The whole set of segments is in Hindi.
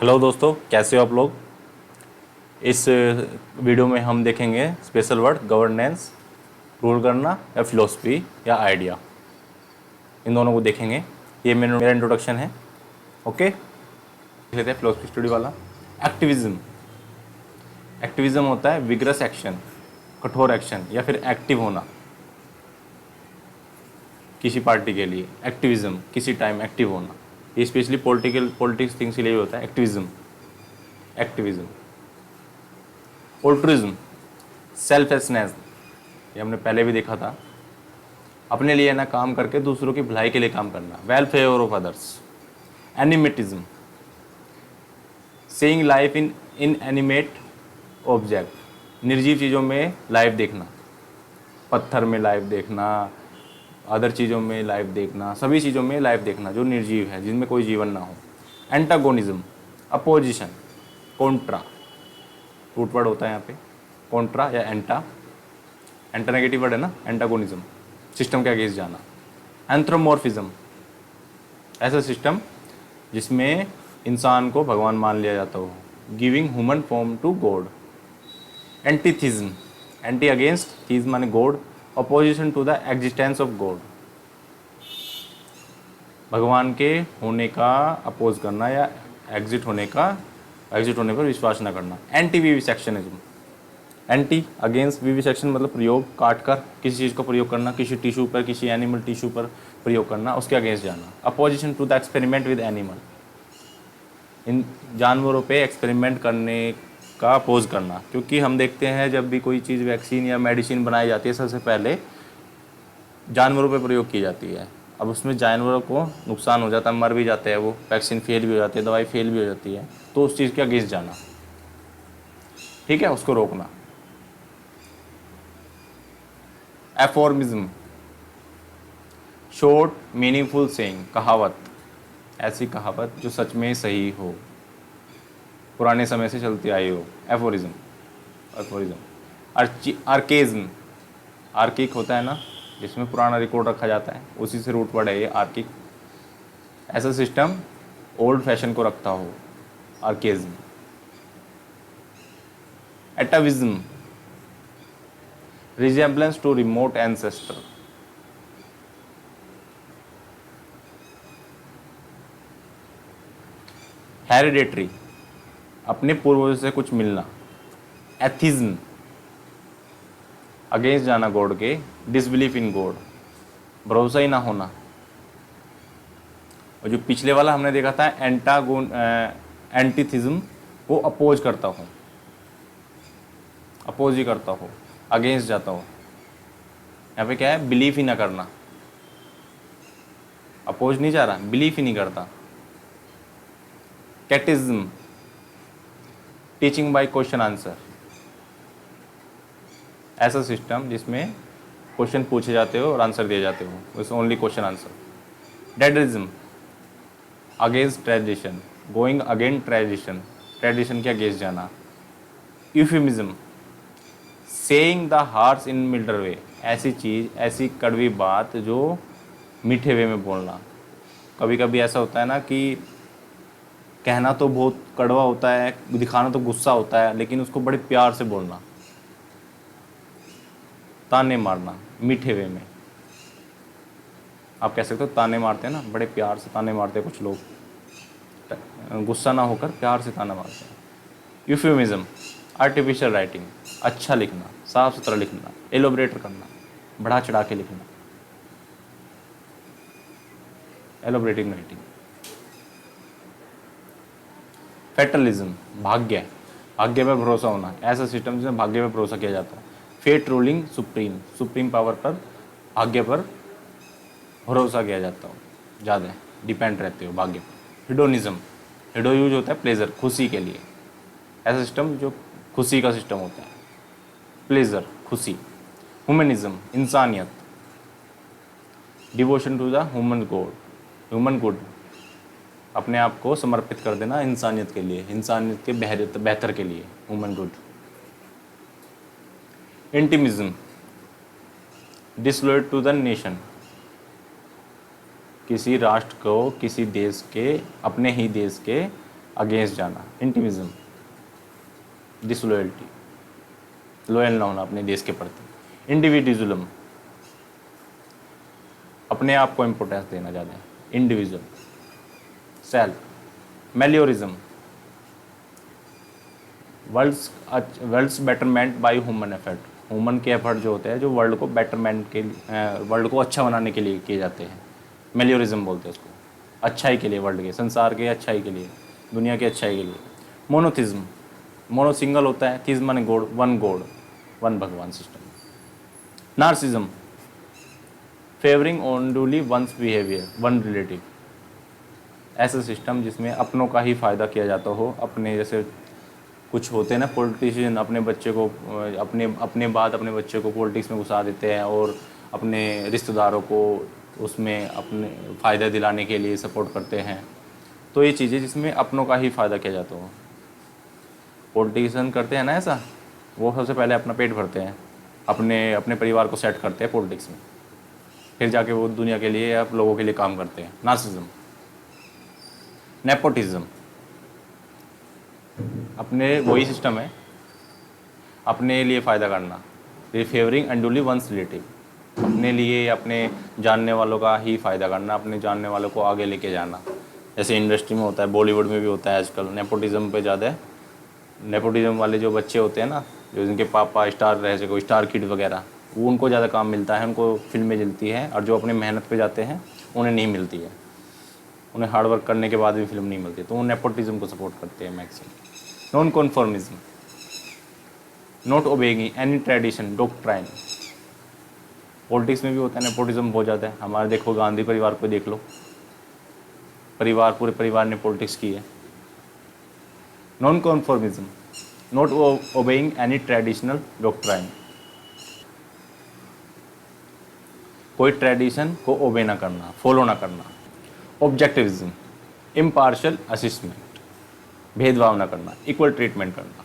हेलो दोस्तों, कैसे हो आप लोग। इस वीडियो में हम देखेंगे स्पेशल वर्ड गवर्नेंस, रूल करना या फिलोसफी या आइडिया, इन दोनों को देखेंगे। ये मेरा इंट्रोडक्शन है। ओके, देख लेते हैं फिलोसफी स्टडी वाला। एक्टिविज्म। एक्टिविज्म होता है विग्रस एक्शन, कठोर एक्शन या फिर एक्टिव होना किसी पार्टी के लिए। एक्टिविज्म किसी टाइम एक्टिव होना, ये स्पेशली पॉलिटिक्स थिंग्स के लिए होता है एक्टिविज्म। एक्टिविज्म। ऑल्ट्रुइज्म, सेल्फलेसनेस, ये हमने पहले भी देखा था। अपने लिए ना काम करके दूसरों की भलाई के लिए काम करना, welfare of others. Animatism, saying life in inanimate object, निर्जीव चीज़ों में लाइफ देखना, पत्थर में लाइफ देखना, अदर चीज़ों में लाइफ देखना, सभी चीज़ों में लाइफ देखना जो निर्जीव है, जिनमें कोई जीवन ना हो। Antagonism, opposition, contra, root word होता है यहाँ पे कॉन्ट्रा या एंटा। एंटा नेगेटिव वर्ड है ना, एंटागोनिज्म, सिस्टम के अगेंस्ट जाना। एंथ्रोमॉर्फिज्म, ऐसा सिस्टम जिसमें इंसान को भगवान मान लिया जाता हो, giving human form to God. Antitheism, anti against, theis माने God, opposition to the existence of God, भगवान के होने का अपोज करना या एग्जिट होने पर विश्वास न करना। एंटी विविसेक्शनिज्म, एंटी अगेंस्ट, विविसेक्शन मतलब प्रयोग, काट कर किसी चीज़ को प्रयोग करना, किसी टिश्यू पर, किसी एनिमल टिश्यू पर प्रयोग करना, उसके अगेंस्ट जाना। Opposition to the experiment with animal, इन जानवरों पे एक्सपेरिमेंट करने का अपोज करना, क्योंकि हम देखते हैं जब भी कोई चीज़ वैक्सीन या मेडिसिन बनाई जाती है सबसे पहले जानवरों पे प्रयोग की जाती है। अब उसमें जानवरों को नुकसान हो जाता है, मर भी जाते हैं, वो वैक्सीन फेल भी हो जाती है, दवाई फेल भी हो जाती है, तो उस चीज़ के अगेंस्ट जाना, ठीक है, उसको रोकना। एफोर्मिज्म, शॉर्ट मीनिंगफुल सेइंग, कहावत, ऐसी कहावत जो सच में सही हो, पुराने समय से चलती आई हो। एफोरिज्म। आर्केज्म, आर्किक होता है ना, जिसमें पुराना रिकॉर्ड रखा जाता है, उसी से रूट वर्ड है ये आर्किक। ऐसा सिस्टम ओल्ड फैशन को रखता हो, archaism. Atavism, resemblance to remote ancestor, hereditary, अपने पूर्वजों से कुछ मिलना। एथिज्म, अगेंस्ट जाना गॉड के, डिसबिलीफ इन गॉड, भरोसा ही ना होना। और जो पिछले वाला हमने देखा था एंटीथिज्म, वो अपोज करता हूँ, अपोज ही करता हो, अगेंस्ट जाता हो। यहाँ पे क्या है, बिलीफ ही ना करना, अपोज नहीं जा रहा, बिलीफ ही नहीं करता। Catechism, teaching by question answer, ऐसा सिस्टम जिसमें क्वेश्चन पूछे जाते हो और आंसर दिए जाते हो, इट्स ओनली क्वेश्चन आंसर। डेडरिज्म, against tradition, going again tradition, tradition के अगेंस्ट जाना। Euphemism, saying the harsh in milder way, ऐसी चीज़, ऐसी कड़वी बात जो मीठे वे में बोलना। कभी कभी ऐसा होता है ना कि कहना तो बहुत कड़वा होता है, दिखाना तो गुस्सा होता है, लेकिन उसको बड़े प्यार से बोलना, ताने मारना मीठे वे में। आप कह सकते हो ताने मारते हैं ना, बड़े प्यार से ताने मारते हैं कुछ लोग, गुस्सा ना होकर प्यार से ताना मारते हैं। यूफिमिज्म, आर्टिफिशियल राइटिंग, अच्छा लिखना, साफ सुथरा लिखना, एलोबरेट करना, बढ़ा चढ़ा के लिखना, एलोबरेटिंग राइटिंग। फेटलिज्म, भाग्य, भाग्य पर भरोसा होना, ऐसा सिस्टम जिसमें भाग्य पर भरोसा किया जाता है। Fate ruling supreme, supreme power पर, भाग्य पर भरोसा किया जाता हो, ज़्यादा डिपेंड रहते हो भाग्य पर। हिडोनिज्म, हिडो यूज होता है प्लेजर, खुशी के लिए, ऐसा सिस्टम जो खुशी का सिस्टम होता है, प्लेजर, खुशी। ह्यूमनिज्म, इंसानियत, devotion to the human god, human good, अपने आप को समर्पित कर देना इंसानियत के लिए, इंसानियत के बेहतर के लिए, ह्यूमन गुड। इंटिमिज्म, डिसलॉयल टू द नेशन, किसी राष्ट्र को, किसी देश के, अपने ही देश के अगेंस्ट जाना, इंटिमिज्म, डिसलॉयल्टी, लॉयल ना होना अपने देश के प्रति, इंडिविजुअलिज्म, अपने आप को इम्पोर्टेंस देना ज़्यादा, individual, self, meliorism, world's betterment by human effort, human के एफर्ट जो होते हैं जो वर्ल्ड को बेटरमेंट के वर्ल्ड को अच्छा बनाने के लिए किए जाते हैं, मेलियोरिज्म बोलते हैं उसको, अच्छाई के लिए, वर्ल्ड के, संसार के अच्छाई के लिए, दुनिया की अच्छाई के लिए। मोनोथिज्म, मोनो सिंगल होता है, थिज्म माने गॉड, वन भगवान system. Narcissism, favouring only one's behaviour, one relative, ऐसा सिस्टम जिसमें अपनों का ही फ़ायदा किया जाता हो, अपने जैसे कुछ होते हैं ना पॉलिटिशियन, अपने बच्चे को अपने बाद अपने बच्चे को पॉलिटिक्स में घुसा देते हैं और अपने रिश्तेदारों को उसमें अपने फ़ायदा दिलाने के लिए सपोर्ट करते हैं। तो ये चीज़ें जिसमें अपनों का ही फ़ायदा किया जाता हो, पॉलिटिशियन करते हैं ना ऐसा, वो सबसे पहले अपना पेट भरते हैं, अपने अपने परिवार को सेट करते हैं पॉलिटिक्स में, फिर जाके वो दुनिया के लिए या लोगों के लिए काम करते हैं। नार्सिज्म, नेपोटिज्म, अपने वही सिस्टम है, अपने लिए फ़ायदा करना, ये फेवरिंग अनडुअली वंस रिलेटिव, अपने लिए अपने जानने वालों का ही फ़ायदा करना, अपने जानने वालों को आगे लेके जाना। जैसे इंडस्ट्री में होता है, बॉलीवुड में भी होता है आजकल, नेपोटिज्म पे ज़्यादा है। नेपोटिज्म वाले जो बच्चे होते हैं ना, जो जिनके पापा स्टार रह सके, कोई स्टार किड वगैरह, वो उनको ज़्यादा काम मिलता है, उनको फिल्में मिलती हैं, और जो अपनी मेहनत पे जाते हैं उन्हें नहीं मिलती है, उन्हें हार्ड वर्क करने के बाद भी फिल्म नहीं मिलती, तो वो नेपोटिज्म को सपोर्ट करते हैं maximum. Non conformism, not obeying any tradition, doctrine, politics में भी होता है नेपोटिज्म बहुत ज़्यादा है। हमारे देखो गांधी परिवार को देख लो, पूरे परिवार ने पॉलिटिक्स की है। Non conformism, not obeying any traditional doctrine, कोई ट्रेडिशन को ओबे ना करना, फॉलो ना करना। ऑब्जेक्टिविज्म, इम्पार्शियल असिस्टमेंट, भेदभाव ना करना, इक्वल ट्रीटमेंट करना।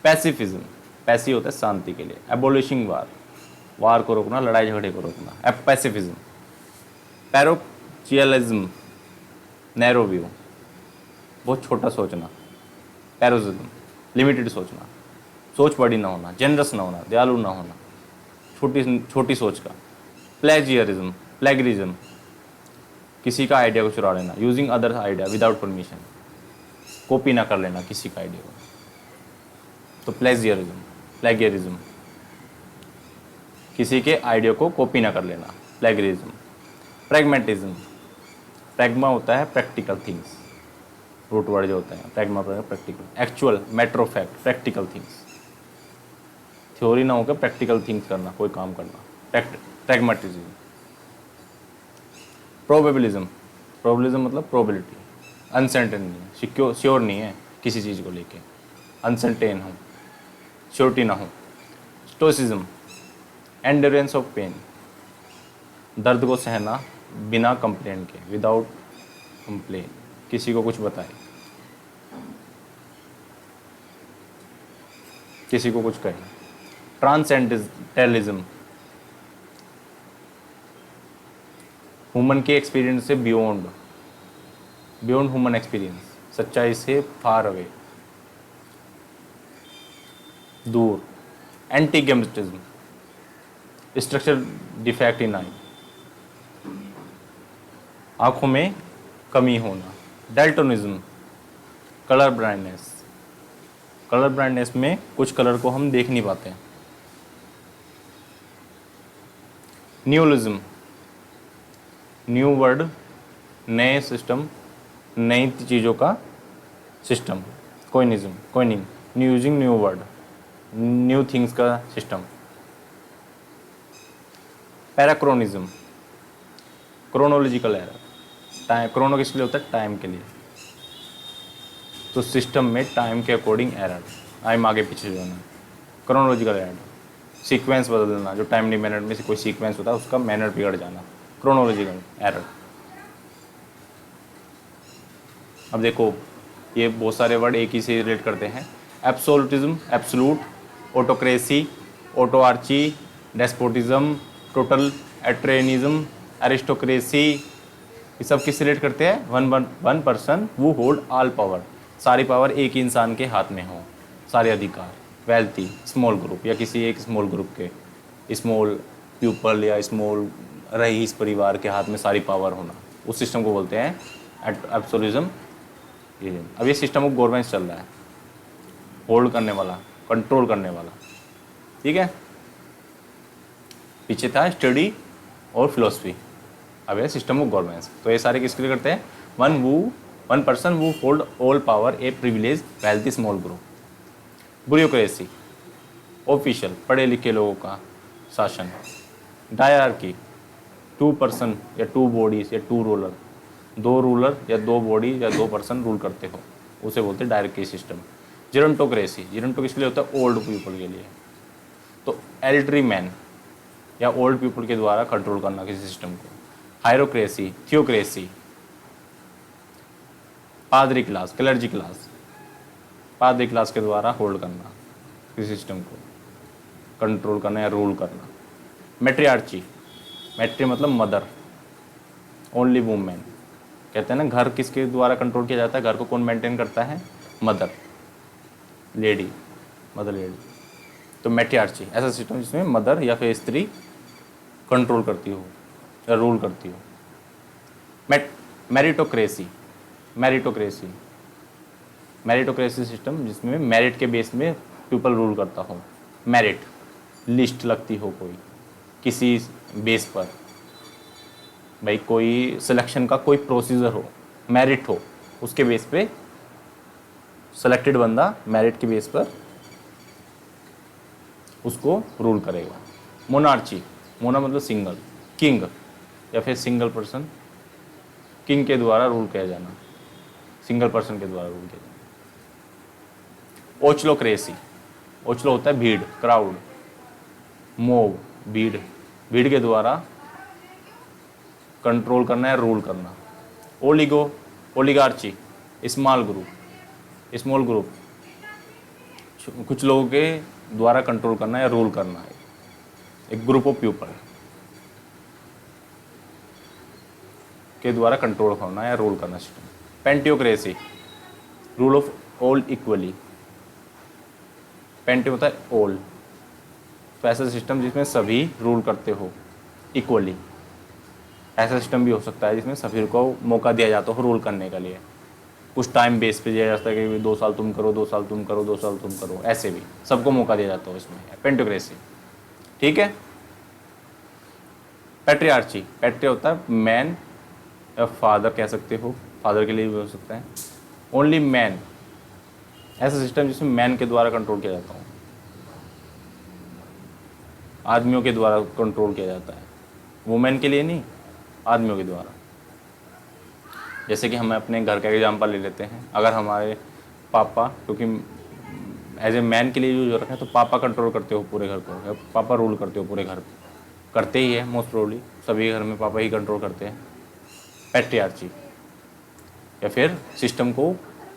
पैसिफिज्म, पैसी होता है शांति के लिए। एबोलिशिंग वार को रोकना, लड़ाई झगड़े को रोकना, पैसिफिज्म। पैरोचियलिज्म, नैरो व्यू, बहुत छोटा सोचना। पैरोजिज्म, लिमिटेड सोचना, सोच बड़ी ना होना, जेनरस ना होना, दयालु ना होना, छोटी सोच का। प्लेगरिज्म, किसी का आइडिया को चुरा लेना। Using other idea without permission, copy ना कर लेना किसी का आइडिया को, तो प्लेगियरिज्म, किसी के आइडिया को कॉपी ना कर लेना, प्लेगरिज्म। प्रैग्मेटिज्म, प्रैग्मा होता है प्रैक्टिकल थिंग्स, रूट वर्ड जो होता है pragma, practical. Actual, matter of fact, practical things, theory ना होकर प्रैक्टिकल थिंग्स करना, कोई काम करना, प्रैग्मेटिज्म। प्रोबेबिलिज्म मतलब प्रोबेबिलिटी, अनसर्टेन नहीं है, श्योर नहीं है किसी चीज़ को लेके, अनसर्टेन हो, श्योरिटी ना हो। स्टोइसिज्म, एंड्योरेंस ऑफ पेन, दर्द को सहना बिना कंप्लेन के, विदाउट कंप्लेन, किसी को कुछ बताए, किसी को कुछ कहे। ट्रांसेंडेंटलिज्म, ह्यूमन के एक्सपीरियंस से बियॉन्ड ह्यूमन एक्सपीरियंस, सच्चाई से फार अवे, दूर। एंटीगेमेटिज्म, स्ट्रक्चर डिफेक्ट इन आई, आँखों में कमी होना। डेल्टोनिज्म, कलर ब्लाइंडनेस में कुछ कलर को हम देख नहीं पाते हैं। न्यूलिज्म, न्यू वर्ड, नए सिस्टम, नई चीज़ों का system. Coining, using new word, new things का system. Parachronism, chronological error, time, chrono किस लिए होता है, टाइम के लिए, तो सिस्टम में टाइम के अकॉर्डिंग एरर, टाइम आगे पीछे जो है। क्रोनोलॉजिकल एरर, सीक्वेंस बदलना, जो टाइम मैनर में से कोई सीक्वेंस होता है उसका मैनर बिगड़ जाना, क्रोनोलॉजिकल एरर। अब देखो ये बहुत सारे वर्ड एक ही से रिलेट करते हैं। Absolutism, absolute, autocracy, autarchy, despotism, total tyrannism, aristocracy, ये सब किस रिलेट करते हैं? वन पर्सन वो होल्ड ऑल पावर, सारी पावर एक ही इंसान के हाथ में हो, सारे अधिकार। वेल्थी स्मॉल ग्रुप या किसी एक स्मॉल ग्रुप के, स्मॉल पीपल या स्मॉल रईस परिवार के हाथ में सारी पावर होना, उस सिस्टम को बोलते हैं एब्सोल्यूटिज्म। अब ये सिस्टम ऑफ गवर्नेंस चल रहा है, होल्ड करने वाला, कंट्रोल करने वाला, ठीक है। पीछे था स्टडी और फिलोसफी, अब है सिस्टम ऑफ गवर्नेंस। तो ये सारे किसके लिए करते हैं? वन पर्सन वो होल्ड ऑल पावर, ए privilege, wealthy small group. Bureaucracy official, पढ़े लिखे लोगों का शासन। डायरार्की टू पर्सन या टू बॉडीज या टू रूलर, दो रूलर या दो बॉडी या दो पर्सन रूल करते हो, उसे बोलते हैं डायरेक्टी सिस्टम। जिरोंटोक्रेसी, जिरोंटो किसके लिए होता है? ओल्ड पीपल के लिए। तो एल्डरी मैन या ओल्ड पीपल के द्वारा कंट्रोल करना किसी सिस्टम को। हायरोक्रेसी, थियोक्रेसी, पादरी क्लास, क्लर्जी क्लास, पादरी क्लास के द्वारा होल्ड करना किसी सिस्टम को, कंट्रोल करना या रूल करना। मैट्रियार्ची, मैट्री मतलब मदर, ओनली वुमेन। कहते हैं ना घर किसके द्वारा कंट्रोल किया जाता है? घर को कौन मेंटेन करता है? Mother, lady, mother lady. तो मैट्रियार्ची ऐसा सिस्टम जिसमें मदर या फिर स्त्री कंट्रोल करती हो या रूल करती हो। मेरिटोक्रेसी, मेरिटोक्रेसी, मेरिटोक्रेसी सिस्टम जिसमें मेरिट के बेस में पीपल रूल करता हो। मेरिट लिस्ट लगती हो कोई किसी बेस पर, भाई कोई सिलेक्शन का कोई प्रोसीजर हो, मेरिट हो, उसके बेस पे सेलेक्टेड बंदा मेरिट के बेस पर उसको रूल करेगा। मोनार्ची, मोना मतलब सिंगल, किंग या फिर सिंगल पर्सन, किंग के द्वारा रूल किया जाना, सिंगल पर्सन के द्वारा रूल किया जाना। ओचलोक्रेसी, ओचलो होता है भीड़, क्राउड, मोब भीड़, भीड़ के द्वारा कंट्रोल करना या रूल करना। Oligo, oligarchy small group, small group कुछ लोगों के द्वारा कंट्रोल करना या रूल करना है, एक ग्रुप ऑफ पीपल के द्वारा कंट्रोल करना या रूल करना system. Pantisocracy rule of all equally, panti होता है ऑल, तो ऐसा सिस्टम जिसमें सभी रूल करते हो इक्वली। ऐसा सिस्टम भी हो सकता है जिसमें सभी को मौका दिया जाता हो रूल करने के लिए, कुछ टाइम बेस पे दिया जाता है कि 2 साल तुम करो, 2 साल तुम करो, 2 साल तुम करो, ऐसे भी सबको मौका दिया जाता हो इसमें, पेंटियोक्रेसी, ठीक है। पैट्रियार्ची, पैट्रिया होता है मैन या फादर कह सकते हो, फादर के लिए भी हो सकता है। ओनली मैन, ऐसा सिस्टम जिसमें मैन के द्वारा कंट्रोल किया जाता हो, आदमियों के द्वारा कंट्रोल किया जाता है, वुमेन के लिए नहीं, आदमियों के द्वारा। जैसे कि हम अपने घर का एग्जाम्पल ले लेते हैं, अगर हमारे पापा, क्योंकि एज ए मैन के लिए यूज हो रखा है, तो पापा कंट्रोल करते हो पूरे घर को, पापा रूल करते हो पूरे घर को, करते ही है मोस्ट प्रोबेबली, सभी घर में पापा ही कंट्रोल करते हैं। पैट्रियार्ची या फिर सिस्टम को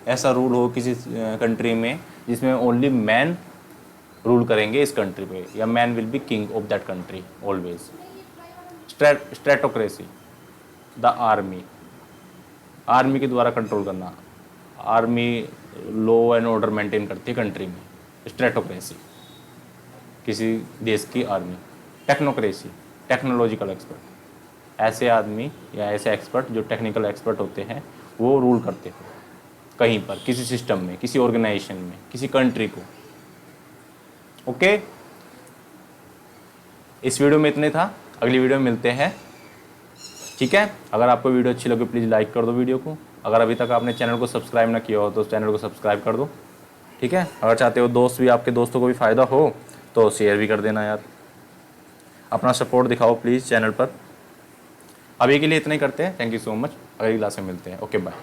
ऐसा रूल हो किसी कंट्री में जिसमें ओनली मैन रूल करेंगे इस कंट्री पे, या man will be king of that country always. Stratocracy, the army, army के द्वारा कंट्रोल करना, army law and order maintain करती है कंट्री में, स्ट्रेटोक्रेसी किसी देश की आर्मी। टेक्नोक्रेसी, टेक्नोलॉजिकल एक्सपर्ट, ऐसे आदमी या ऐसे एक्सपर्ट जो टेक्निकल एक्सपर्ट होते हैं वो रूल करते हो कहीं पर, किसी सिस्टम में, किसी ऑर्गेनाइजेशन में, किसी कंट्री को। ओके, इस वीडियो में इतने था, अगली वीडियो में मिलते हैं, ठीक है। अगर आपको वीडियो अच्छी लगे प्लीज़ लाइक कर दो वीडियो को, अगर अभी तक आपने चैनल को सब्सक्राइब ना किया हो तो चैनल को सब्सक्राइब कर दो, ठीक है। अगर चाहते हो दोस्त भी, आपके दोस्तों को भी फ़ायदा हो तो शेयर भी कर देना यार, अपना सपोर्ट दिखाओ प्लीज़ चैनल पर। अभी के लिए इतना ही करते हैं, थैंक यू सो मच, अगली क्लास में मिलते हैं, ओके बाय।